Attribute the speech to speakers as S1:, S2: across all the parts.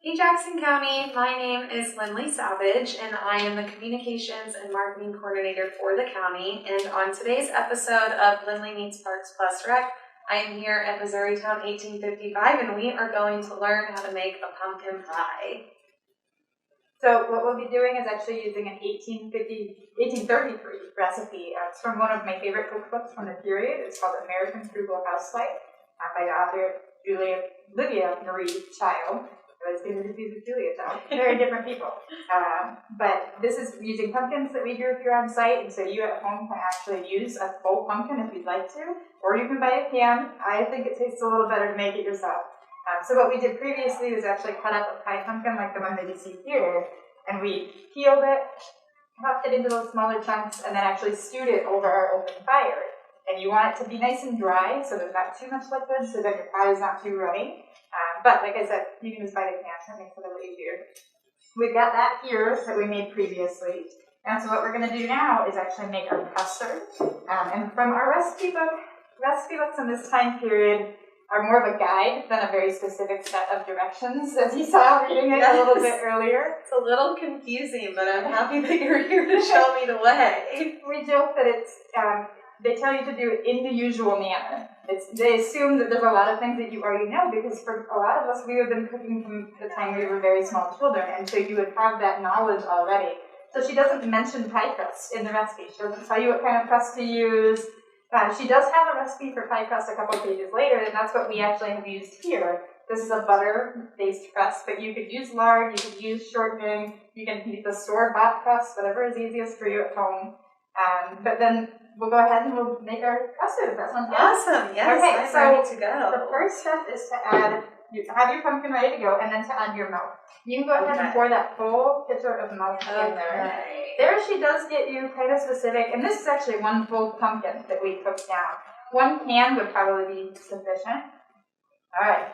S1: Hey Jackson County, my name is Lindley Savage and I am the Communications and Marketing Coordinator for the county. And on today's episode of Lindley Meets Parks Plus Rec, I am here at Missouritown 1855 and we are going to learn how to make a pumpkin pie.
S2: So what we'll be doing is actually using an 1833 recipe. It's from one of my favorite cookbooks from the period. It's called American Frugal Housewife by the author Olivia Marie Child. I was going to be with Julia, though. Very different people. But this is using pumpkins that we grew here on site, and so you at home can actually use a full pumpkin if you'd like to, or you can buy a can. I think it tastes a little better to make it yourself. So what we did previously was actually cut up a pie pumpkin like the one that you see here, and we peeled it, chopped it into those smaller chunks, and then actually stewed it over our open fire. And you want it to be nice and dry, so there's not too much liquid, so that your pie is not too runny. But like I said, you can just buy the can, that makes it a little easier. We've got that here that we made previously. And so what we're going to do now is actually make our custard. And from our recipe books in this time period are more of a guide than a very specific set of directions, as you saw reading it a little bit earlier.
S1: It's a little confusing, but I'm happy that you're here to show me the way.
S2: We joke that it's, they tell you to do it in the usual manner. They assume that there's a lot of things that you already know, because for a lot of us, we have been cooking from the time we were very small children, and so you would have that knowledge already. So she doesn't mention pie crust in the recipe. She doesn't tell you what kind of crust to use. She does have a recipe for pie crust a couple pages later, and that's what we actually have used here. This is a butter-based crust, but you could use lard, you could use shortening, you can use the store-bought crust, whatever is easiest for you at home. But then we'll go ahead and we'll make our custard, if that sounds good.
S1: Awesome, yes,
S2: okay,
S1: I'm
S2: so
S1: ready to go.
S2: The first step is to have your pumpkin ready to go, and then to add your milk. You can go ahead and pour that full pitcher of milk in there. There she does get you kind of specific, and this is actually one full pumpkin that we cooked down. 1 can would probably be sufficient. All right,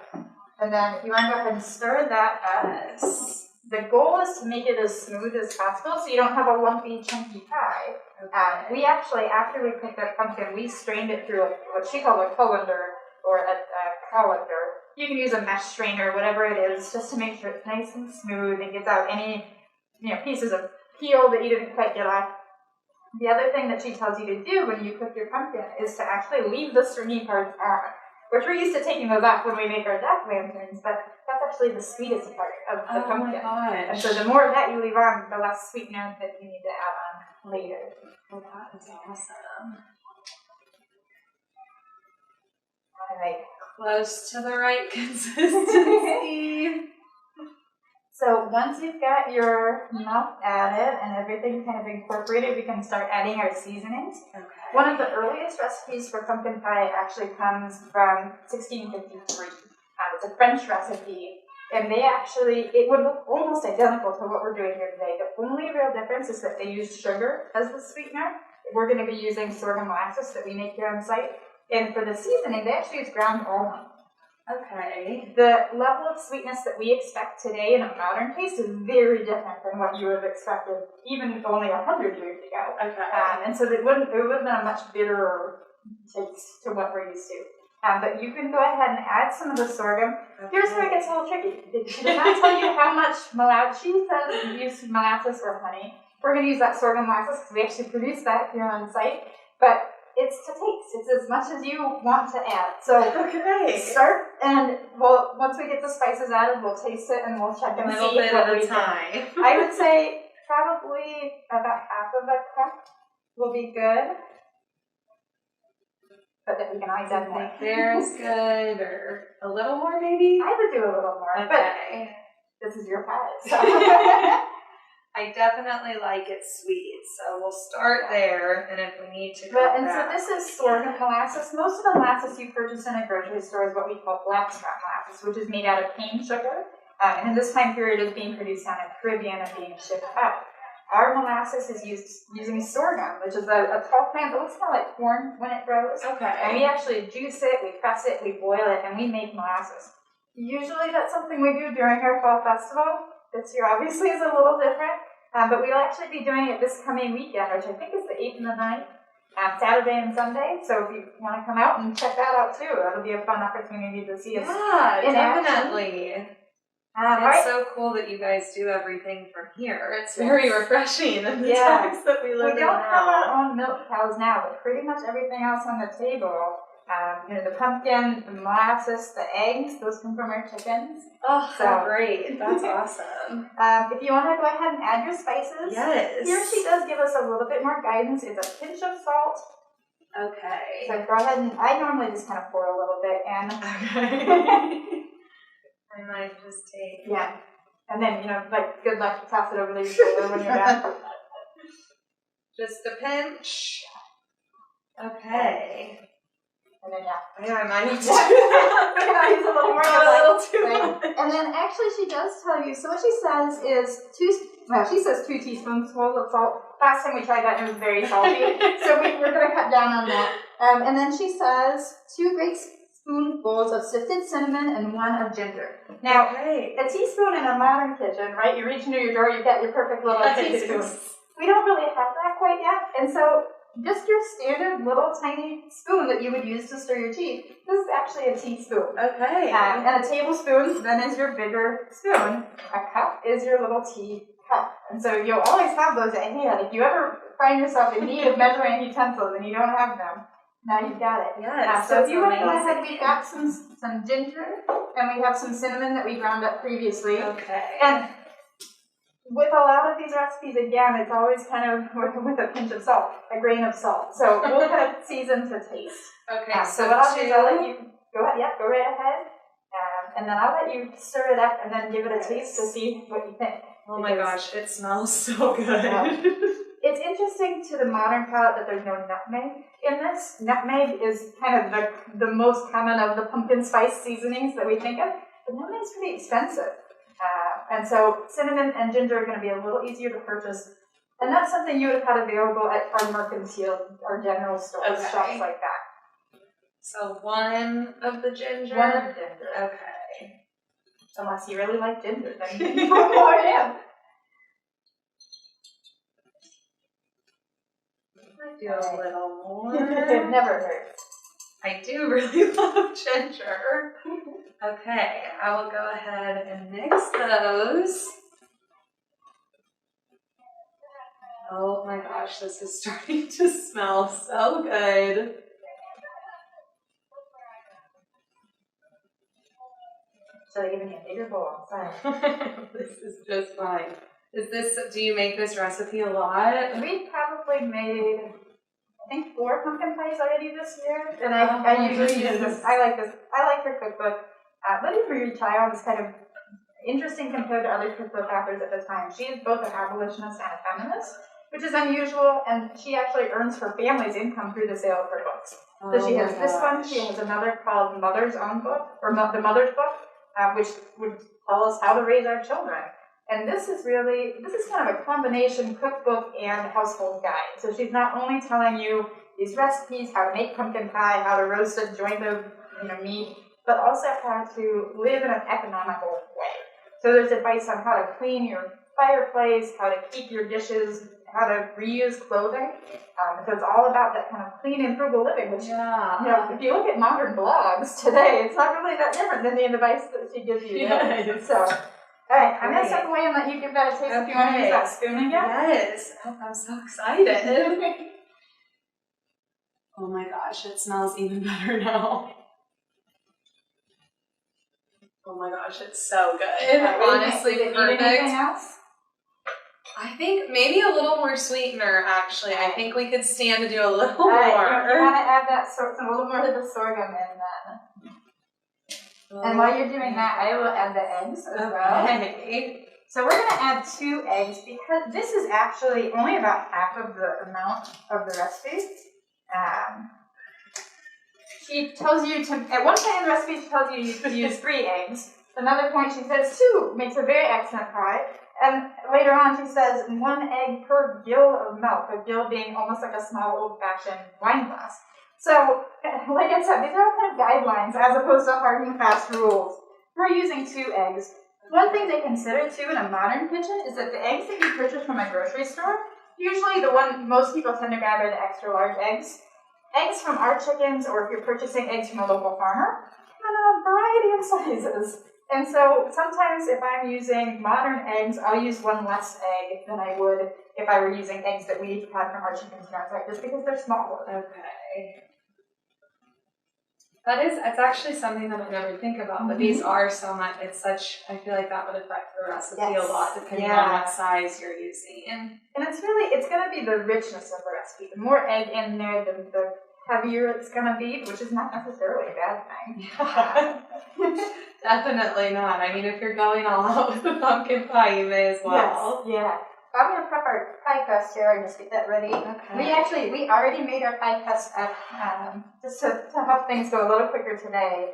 S2: and then you want to go ahead and stir that up.
S1: Yes.
S2: The goal is to make it as smooth as possible so you don't have a lumpy, chunky pie. We actually, after we cooked our pumpkin, we strained it through what she called a colander or a colander. You can use a mesh strainer, whatever it is, just to make sure it's nice and smooth and gets out any pieces of peel that you didn't quite get off. The other thing that she tells you to do when you cook your pumpkin is to actually leave the stringy parts on. Which we're used to taking those off when we make our jack-o'-lanterns, but that's actually the sweetest part of the pumpkin.
S1: Oh my gosh.
S2: And so the more of that you leave on, the less sweetener that you need to add on later.
S1: Well, that is awesome.
S2: All right.
S1: Close to the right consistency.
S2: So once you've got your milk added and everything kind of incorporated, we can start adding our seasonings. Okay. One of the earliest recipes for pumpkin pie actually comes from 1653. It's a French recipe, and it would look almost identical to what we're doing here today. The only real difference is that they use sugar as the sweetener. We're going to be using sorghum molasses that we make here on site. And for the seasoning, they actually use ground almond.
S1: Okay.
S2: The level of sweetness that we expect today in a modern taste is very different than what you would have expected even only 100 years ago. Okay. And so it would have been a much bitterer taste to what we're used to. But you can go ahead and add some of the sorghum. Okay. Here's where it gets a little tricky. She does not tell you how much molasses. She says use molasses or honey. We're going to use that sorghum molasses because we actually produce that here on site. But it's to taste. It's as much as you want to add. So start, and once we get the spices added, we'll taste it and we'll check and see what we think. A little bit at a time. I would say probably about half of a cup will be good. But then we can always add more.
S1: There's good, or a little more maybe?
S2: I would do a little more.
S1: Okay.
S2: But this is your pie, so.
S1: I definitely like it sweet, so we'll start there, and if we need to go
S2: back. So this is sorghum molasses. Most of the molasses you purchase in a grocery store is what we call blackstrap molasses, which is made out of cane sugar, and in this time period is being produced down in the Caribbean and being shipped out. Our molasses is used using sorghum, which is a tall plant that looks kind of like corn when it grows. Okay. And we actually juice it, we press it, we boil it, and we make molasses. Usually that's something we do during our fall festival. This year obviously is a little different, but we'll actually be doing it this coming weekend, which I think is the 8th and the 9th, Saturday and Sunday. So if you want to come out and check that out too, that'll be a fun opportunity to see us.
S1: Yeah, definitely. It's so cool that you guys do everything from here. It's very refreshing in the times that we live in now.
S2: We don't have our own milk cows now, but pretty much everything else on the table, the pumpkin, the molasses, the eggs, those come from our chickens.
S1: Oh, so great. That's awesome.
S2: If you want to go ahead and add your spices,
S1: yes.
S2: Here she does give us a little bit more guidance. It's a pinch of salt.
S1: Okay.
S2: So go ahead and, I normally just kind of pour a little bit in.
S1: Okay. I might just take.
S2: Yeah. And then, good luck to toss it over your shoulder when you're done.
S1: Just a pinch. Okay.
S2: And then,
S1: I might have to
S2: use a little more.
S1: A little too much.
S2: And then actually she does tell you, so what she says is she says 2 teaspoonfuls of salt. Last time we tried that, it was very salty. So we're going to cut down on that. And then she says 2 great spoonfuls of sifted cinnamon and 1 of ginger. Now, a teaspoon in a modern kitchen, right? You reach into your drawer, you've got your perfect little teaspoon. We don't really have that quite yet. And so just your standard little tiny spoon that you would use to stir your tea. This is actually a teaspoon.
S1: Okay.
S2: And a tablespoon then is your bigger spoon. A cup is your little tea cup. And so you'll always have those at hand. If you ever find yourself in need of measuring utensils and you don't have them, now you've got it.
S1: Yes.
S2: So if you want to go ahead, we've got some ginger and we have some cinnamon that we ground up previously.
S1: Okay.
S2: And with a lot of these recipes, again, it's always kind of with a pinch of salt, a grain of salt. So we'll kind of season to taste.
S1: Okay.
S2: So what I'll do is I'll let you go ahead. Yeah, go right ahead. And then I'll let you stir it up and then give it a taste to see what you think.
S1: Oh my gosh, it smells so good.
S2: It's interesting to the modern palate that there's no nutmeg in this. Nutmeg is kind of the most common of the pumpkin spice seasonings that we think of. But nutmeg's pretty expensive. And so cinnamon and ginger are going to be a little easier to purchase. And that's something you would have had available at our mercantile or general stores, shops like that.
S1: So 1 of the ginger?
S2: 1 of the ginger.
S1: Okay.
S2: Unless you really like ginger, then you can put more in.
S1: I do a little more.
S2: It never hurts.
S1: I do really love ginger. Okay, I will go ahead and mix those. Oh my gosh, this is starting to smell so good.
S2: So even a bigger bowl. Sorry.
S1: This is just fine. Do you make this recipe a lot?
S2: We probably made, I think, 4 pumpkin pies already this year. And I usually use this. I like her cookbook. Lydia Marie Child is kind of interesting compared to other cookbook authors at the time. She is both an abolitionist and a feminist, which is unusual, and she actually earns her family's income through the sale of her books. So she has this one, she has another called Mother's Own Book, or The Mother's Book, which would tell us how to raise our children. And this is kind of a combination cookbook and household guide. So she's not only telling you these recipes, how to make pumpkin pie, how to roast a joint of meat, but also how to live in an economical way. So there's advice on how to clean your fireplace, how to keep your dishes, how to reuse clothing. So it's all about that kind of clean and frugal living, which, if you look at modern blogs today, it's not really that different than the advice that she gives you.
S1: Yes.
S2: So, all right, I'm going to step away and let you give that a taste if you want to use that spoon again.
S1: Yes. Oh, I'm so excited. Oh my gosh, it smells even better now. Oh my gosh, it's so good. Honestly, perfect.
S2: Anything else?
S1: I think maybe a little more sweetener, actually. I think we could stand to do a little more.
S2: You want to add a little more of the sorghum in then. And while you're doing that, I will add the eggs as well. So we're going to add 2 eggs because this is actually only about half of the amount of the recipe. She tells you at one point in the recipe, she tells you to use 3 eggs. Another point, she says 2 makes a very excellent pie. And later on, she says 1 egg per gill of milk, a gill being almost like a small old-fashioned wine glass. So, like I said, these are all kind of guidelines as opposed to hard and fast rules. We're using 2 eggs. One thing to consider, too, in a modern kitchen is that the eggs that you purchase from a grocery store, usually the one most people tend to grab are the extra large eggs. Eggs from our chickens, or if you're purchasing eggs from a local farmer, come in a variety of sizes. And so sometimes if I'm using modern eggs, I'll use one less egg than I would if I were using eggs that we had from our chicken site, just because they're smaller.
S1: Okay. It's actually something that I never think about, but these are so much, I feel like that would affect the recipe a lot depending on what size you're using.
S2: And it's going to be the richness of the recipe. The more egg in there, the heavier it's going to be, which is not necessarily a bad thing.
S1: Yeah. Definitely not. I mean, if you're going all out with the pumpkin pie, you may as well.
S2: Yes, yeah. I'm going to prep our pie crust here and just get that ready.
S1: Okay.
S2: We already made our pie crust up just to help things go a little quicker today.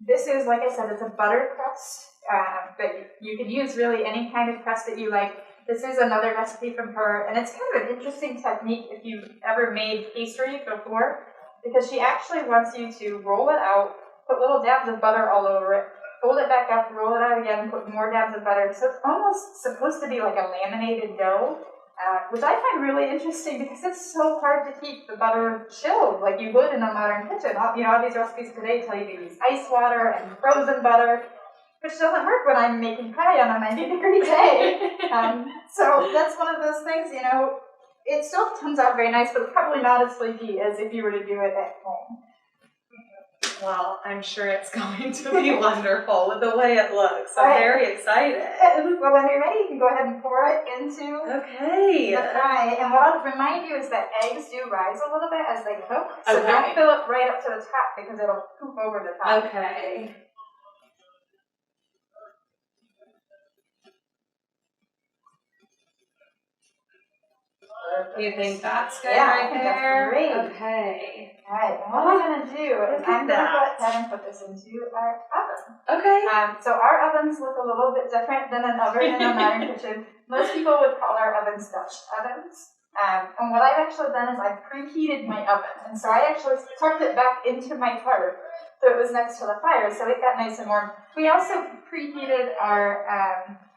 S2: This is, like I said, it's a butter crust, but you could use really any kind of crust that you like. This is another recipe from her, and it's kind of an interesting technique if you've ever made pastry before, because she actually wants you to roll it out, put little dabs of butter all over it, fold it back up, roll it out again, put more dabs of butter. So it's almost supposed to be like a laminated dough, which I find really interesting because it's so hard to keep the butter chilled like you would in a modern kitchen. All these recipes today tell you to use ice water and frozen butter, which doesn't work when I'm making pie on a 90-degree day. So that's one of those things, it still comes out very nice, but it's probably not as flaky as if you were to do it at home.
S1: Well, I'm sure it's going to be wonderful with the way it looks. I'm very excited.
S2: Well, when you're ready, you can go ahead and pour it into the pie. And what I'll remind you is that eggs do rise a little bit as they cook. So don't fill it right up to the top because it'll poop over the top.
S1: Okay. You think that's good right there?
S2: That's great.
S1: Okay.
S2: All right, and what I'm going to do is I'm going to go ahead and put this into our oven.
S1: Okay.
S2: So our ovens look a little bit different than an oven in a modern kitchen. Most people would call our ovens Dutch ovens. And what I've actually done is I've preheated my oven. And so I actually tucked it back into my hearth so it was next to the fire, so it got nice and warm. We also preheated our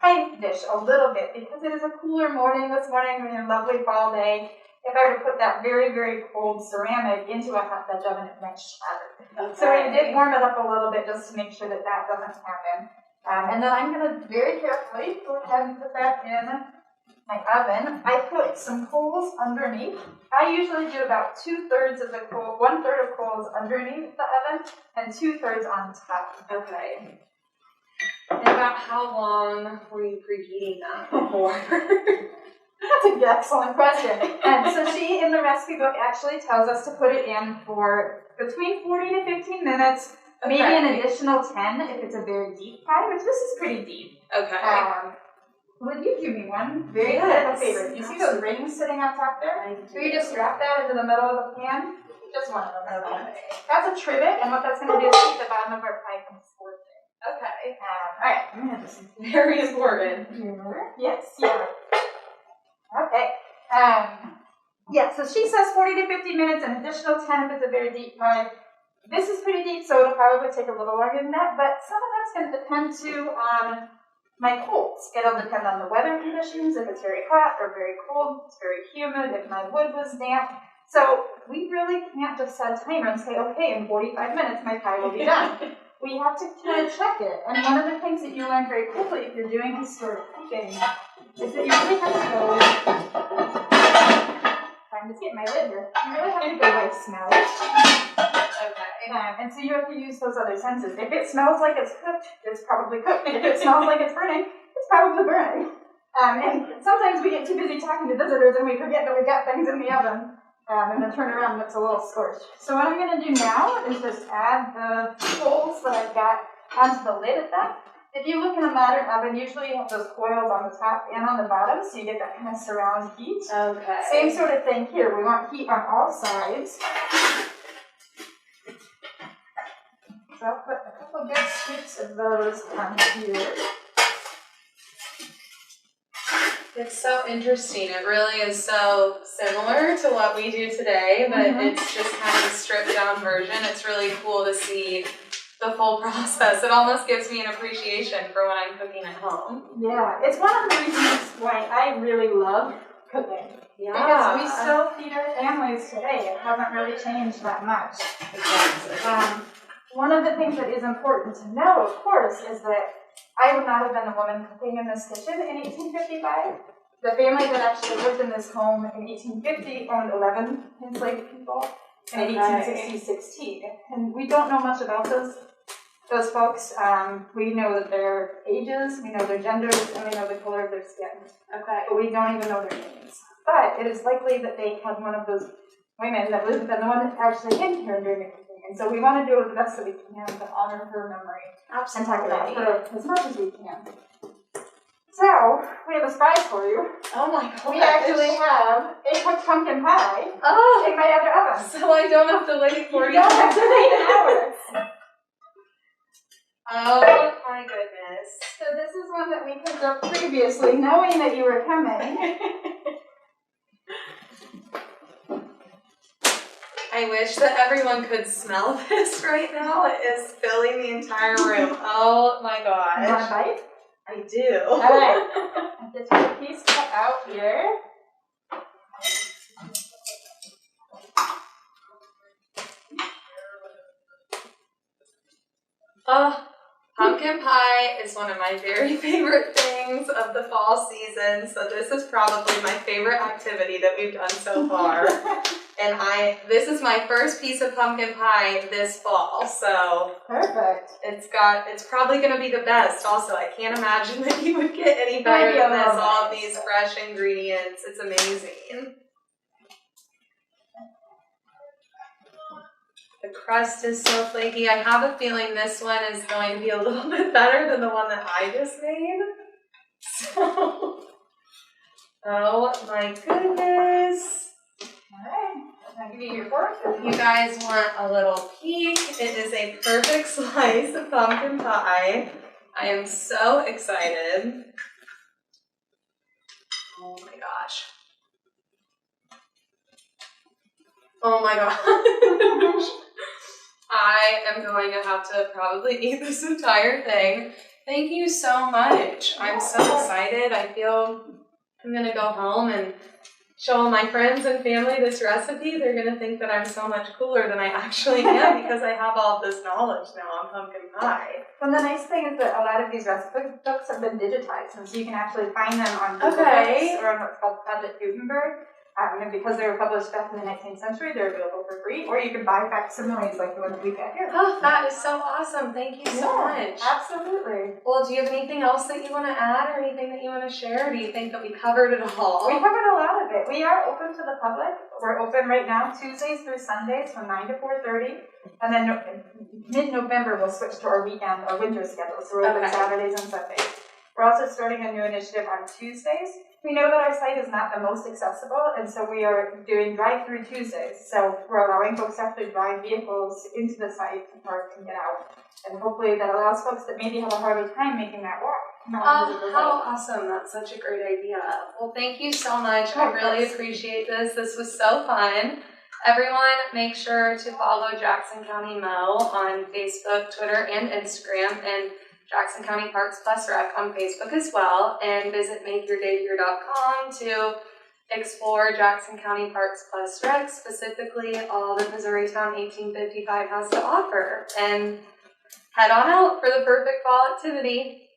S2: pie dish a little bit because it is a cooler morning this morning on a lovely fall day. If I were to put that very, very cold ceramic into a hot Dutch oven, it might shatter. So we did warm it up a little bit just to make sure that that doesn't happen. And then I'm going to very carefully go ahead and put that in my oven. I put some coals underneath. I usually do about 2/3 of the coal, 1/3 of coals underneath the oven, and 2/3 on top.
S1: Okay. And about how long were you preheating that before?
S2: That's an excellent question. And so she, in the recipe book, actually tells us to put it in for between 40 to 15 minutes, maybe an additional 10 if it's a very deep pie, which this is pretty deep.
S1: Okay.
S2: Would you do me one? Very good of a favor. You see those rings sitting on top there? So you just strap that into the middle of the pan. Just one of them. Okay. That's a trivet, and what that's going to do is keep the bottom of our pie from scorching.
S1: Okay.
S2: All right. I'm going to have this
S1: very important.
S2: Yes. Yeah. Okay. So she says 40 to 50 minutes, an additional 10 if it's a very deep pie. This is pretty deep, so it'll probably take a little longer than that, but some of that's going to depend too on my coals. It'll depend on the weather conditions, if it's very hot or very cold, if it's very humid, if my wood was damp. So we really can't just set a timer and say, okay, in 45 minutes my pie will be done. We have to kind of check it. And one of the things that you learn very quickly if you're doing this sort of cooking is that you really have to go, I'm just getting my lid here, you really have to go by smell. Okay. And so you have to use those other senses. If it smells like it's cooked, it's probably cooked. If it smells like it's burning, it's probably burning. And sometimes we get too busy talking to visitors and we forget that we've got things in the oven. And then turn around and it's a little scorched. So what I'm going to do now is just add the coals that I've got onto the lid of that. If you look in a modern oven, usually you have those coils on the top and on the bottom, so you get that kind of surround heat.
S1: Okay.
S2: Same sort of thing here. We want heat on all sides. So I'll put a couple good scoops of those on here.
S1: It's so interesting. It really is so similar to what we do today, but it's just kind of a stripped down version. It's really cool to see the full process. It almost gives me an appreciation for when I'm cooking at home.
S2: Yeah, it's one of the reasons why I really love cooking.
S1: Yeah.
S2: Because we still feed our families today. It hasn't really changed that much.
S1: Exactly.
S2: one of the things that is important to know, of course, is that I would not have been the woman cooking in this kitchen in 1855. The family that actually lived in this home in 1850 owned 11 enslaved people, and in 1860, 16. And we don't know much about those folks. We know that their ages, we know their genders, and we know the color of their skin.
S1: Okay.
S2: But we don't even know their names. But it is likely that they had one of those women that would have been the one that actually came here during the cooking. And so we want to do it the best that we can to honor her memory.
S1: Absolutely.
S2: And talk about her as much as we can. So, we have a surprise for you.
S1: Oh my gosh.
S2: We actually have a cooked pumpkin pie in my other oven.
S1: So I don't have to wait 40
S2: You don't have to wait an hour.
S1: Oh my goodness.
S2: So this is one that we cooked up previously, knowing that you were coming.
S1: I wish that everyone could smell this right now. It is filling the entire room. Oh my gosh.
S2: You want a bite?
S1: I do.
S2: All right. I'll get you a piece cut out here.
S1: Oh, pumpkin pie is one of my very favorite things of the fall season. So this is probably my favorite activity that we've done so far. And this is my first piece of pumpkin pie this fall, so
S2: perfect.
S1: It's probably going to be the best. Also, I can't imagine that you would get any better than this. All of these fresh ingredients, it's amazing. The crust is so flaky. I have a feeling this one is going to be a little bit better than the one that I just made. So, oh my goodness.
S2: Alright, I'll give you your fork.
S1: If you guys want a little peek, it is a perfect slice of pumpkin pie. I am so excited. Oh my gosh. Oh my gosh. I am going to have to probably eat this entire thing. Thank you so much. I'm so excited. I feel I'm going to go home and show all my friends and family this recipe. They're going to think that I'm so much cooler than I actually am because I have all this knowledge now on pumpkin pie.
S2: Well, the nice thing is that a lot of these recipe books have been digitized, and so you can actually find them on Google Books or on what's called Project Gutenberg. And because they were published back in the 19th century, they're available for free, or you can buy facsimiles like the one that we've got here.
S1: Oh, that is so awesome. Thank you so much.
S2: Absolutely.
S1: Well, do you have anything else that you want to add or anything that you want to share? Or do you think that we covered it all?
S2: We covered a lot of it. We are open to the public. We're open right now Tuesdays through Sundays from 9 to 4:30. And then mid-November, we'll switch to our weekend, our winter schedule. So we're open Saturdays and Sundays. We're also starting a new initiative on Tuesdays. We know that our site is not the most accessible, and so we are doing drive-through Tuesdays. So we're allowing folks to actually drive vehicles into the site to park and get out. And hopefully that allows folks that maybe have a harder time making that walk.
S1: Oh, how awesome. That's such a great idea. Well, thank you so much. I really appreciate this. This was so fun. Everyone, make sure to follow Jackson County Mo on Facebook, Twitter, and Instagram, and Jackson County Parks Plus Rec on Facebook as well, and visit makeyourdayhere.com to explore Jackson County Parks Plus Rec, specifically all that Missouritown 1855 has to offer. And head on out for the perfect fall activity.